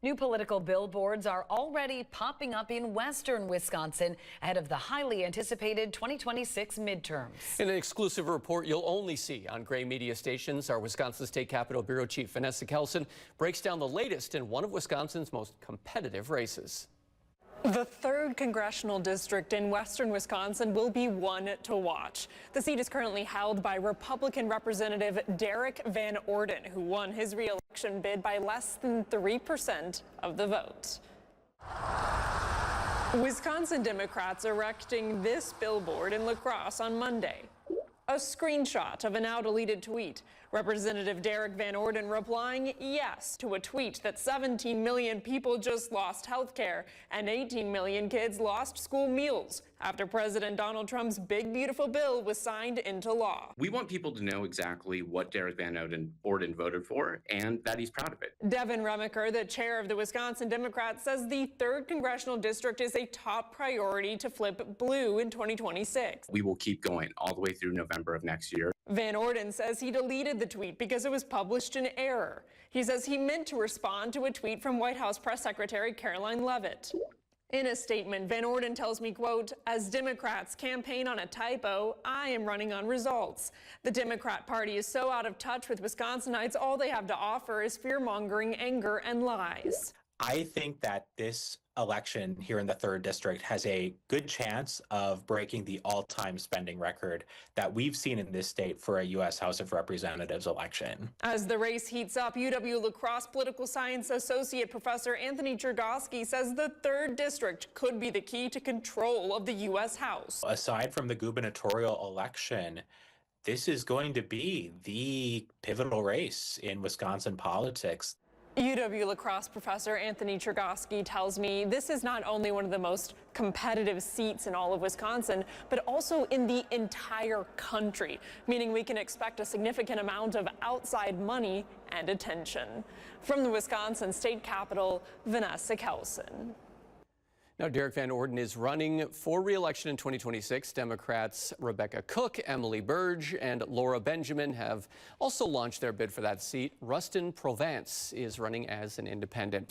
New political billboards are already popping up in western Wisconsin ahead of the highly anticipated 2026 midterms. In an exclusive report you'll only see on Gray media stations, our Wisconsin State Capitol Bureau Chief Vanessa Kelson breaks down the latest in one of Wisconsin's most competitive races. The 3rd congressional district in western Wisconsin will be one to watch. The seat is currently held by Republican Representative Derek Van Orden, who won his re-election bid by less than 3% of the vote. Wisconsin Democrats erecting this billboard in Crosse on Monday. A screenshot of a now-deleted tweet. Representative Derek Van Orden replying yes to a tweet that 17 million people just lost health care and 18 million kids lost school meals after President Donald Trump's big, beautiful bill was signed into law. We want people to know exactly what Derek Van Orden voted for and that he's proud of it. Devin Remiker, the chair of the Wisconsin Democrats, says the 3rd congressional district is a top priority to flip blue in 2026. We will keep going all the way through November of next year. Van Orden says he deleted the tweet because it was published in error. He says he meant to respond to a tweet from White House Press Secretary Caroline Leavitt. In a statement, Van Orden tells me, quote, "As Democrats campaign on a typo, I am running on results. The Democrat Party is so out of touch with Wisconsinites, all they have to offer is fear-mongering, anger, and lies." I think that this election here in the 3rd district has a good chance of breaking the all-time spending record that we've seen in this state for a U.S. House of Representatives election. As the race heats up, UW-La Crosse political science associate professor Anthony Chergosky says the 3rd district could be the key to control of the U.S. House. Aside from the gubernatorial election, this is going to be the pivotal race in Wisconsin politics. UW-La Crosse professor Anthony Chergosky tells me this is not only one of the most competitive seats in all of Wisconsin, but also in the entire country, meaning we can expect a significant amount of outside money and attention. From the Wisconsin State Capitol, Vanessa Kelson. Now, Derek Van Orden is running for re-election in 2026. Democrats Rebecca Cook, Emily Burge, and Laura Benjamin have also launched their bid for that seat. Rustin Provence is running as an independent.